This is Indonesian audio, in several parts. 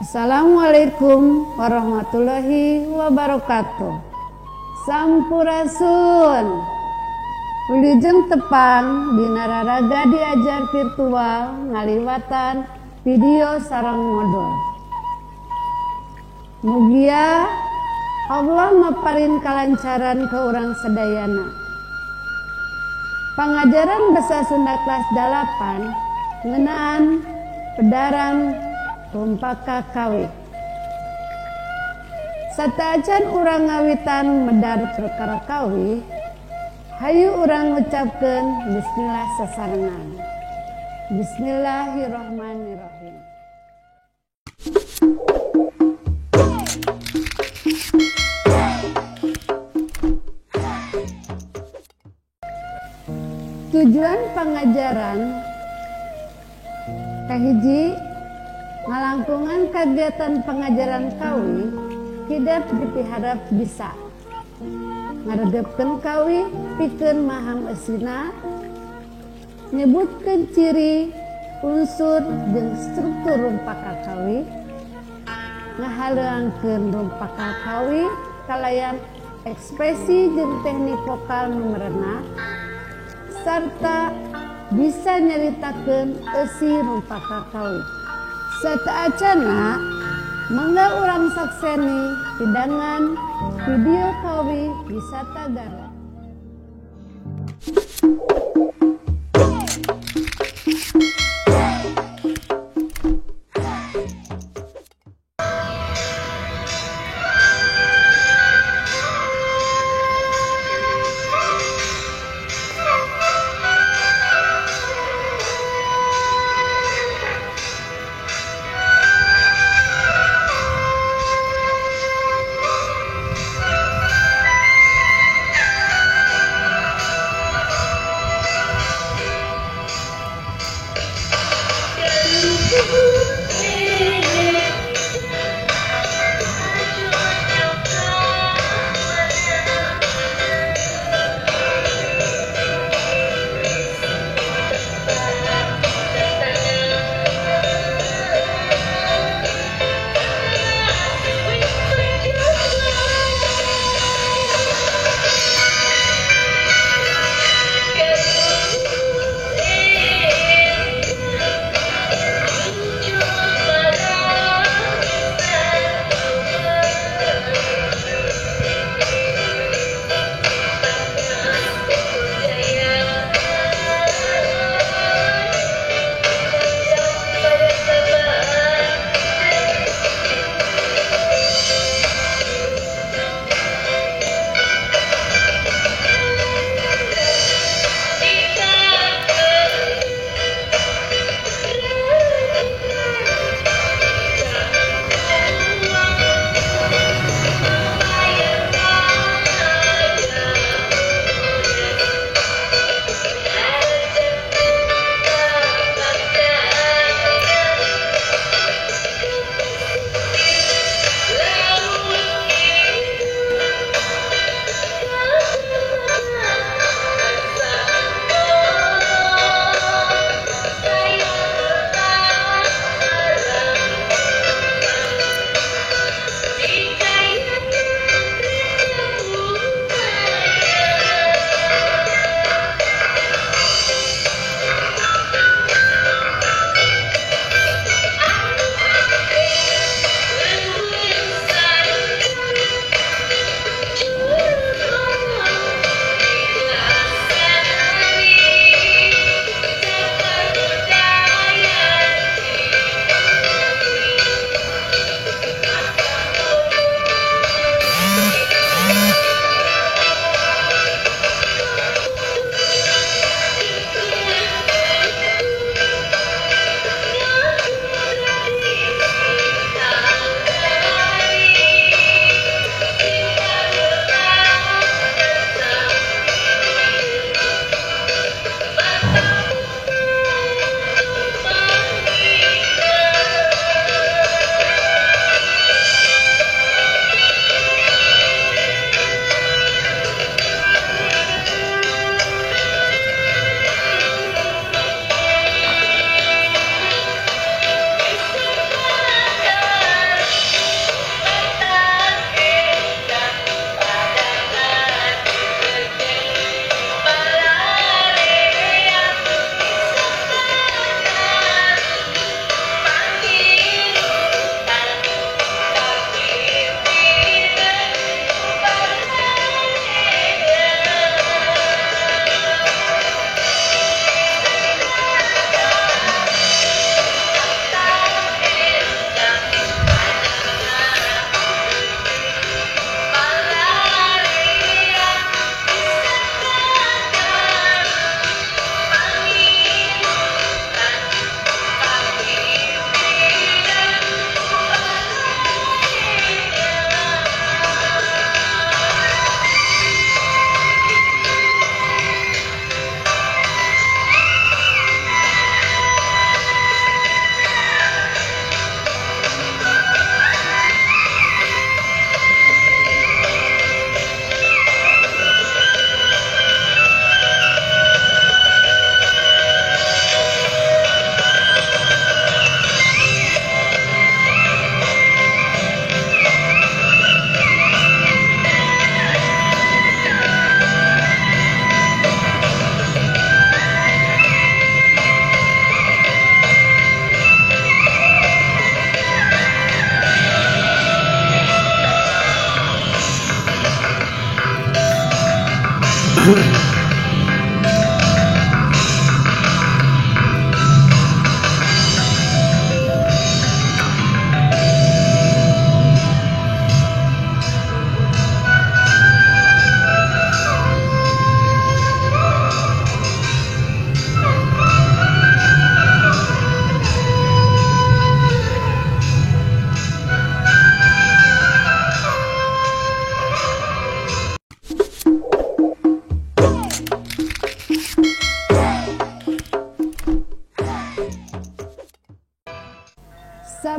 Assalamualaikum warahmatullahi wabarakatuh. Sampurasun. Wilujeng tepang dina raraga diajar virtual ngaliwatan video sareng modul. Mugia Allah maparin kalancaran ke urang sadayana. Pangajaran basa Sunda kelas 8 ngeunaan pedaran rumpaka kawi. Sataacan urang ngawitan medar perkara kawi, hayu urang ngucapkeun bismillah sasarengan. Bismillahirrahmanirrahim. Tujuan pengajaran kahiji ngalangkungan kegiatan pengajaran kawi hidup dipiharap bisa ngaredepkeun kawi pikeun maham eusina, nyebutkeun ciri unsur jeung struktur rumpaka kawi, ngahaleungkeun rumpaka kawi kalayan ekspresi jeung teknik vokal nu merenah, sarta bisa nyaritakeun eusi rumpaka kawi. Sataacana mangga urang sakseni hidangan video kawi wisata Garut.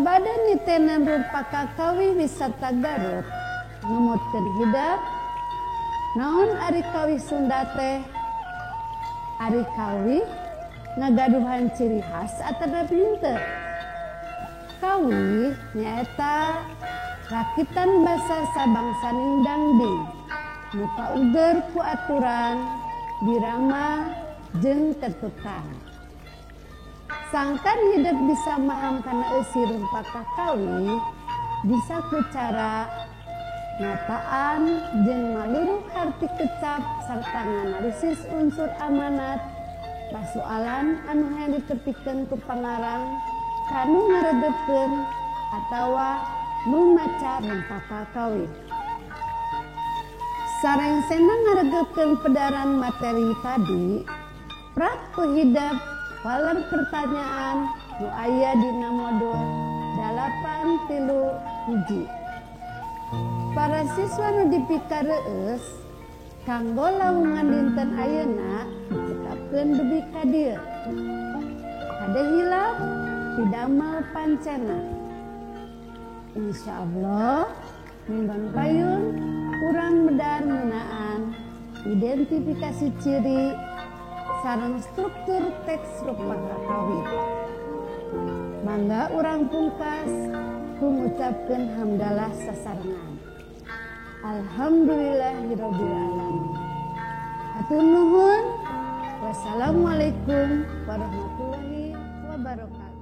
sabada nitenan rupa kakawi wisata Garut numutkeun hidap naon ari kawi Sunda teh. Ari kawi ngagaduhan ciri khas atau henteu. Kawi nyaeta rakitan basa sabangsa dangding nu pauger ku aturan birama jeung ketukan. Sangkan hidup bisa maham kana eusi rumpa kakawi bisa ku cara nyataan jeung maluruh harti kecap sarta nganalisis unsur amanat pasoalan anu hayang ditepikeun ku pangarang kanu ngaredepkeun atawa mumaca rumpa kakawi. Sareng senang ngaregepkeun pedaran materi tadi, prak hidap waler pertanyaan nu aya dina modul 831. Para siswa nu dipikareus kanggo lawungan dinten ayeuna dicekapkeun dugi ka dieu. Kade hilaf pidamel pancena. Insyaallah minggon payun urang medar ngeunaan identifikasi ciri sareng struktur teks rupa kakawi. Mangga urang pungkas ku ngucapkeun hamdalah sasarengan. Alhamdulillahirabbil alamin. Hatur nuhun. Wassalamualaikum warahmatullahi wabarakatuh.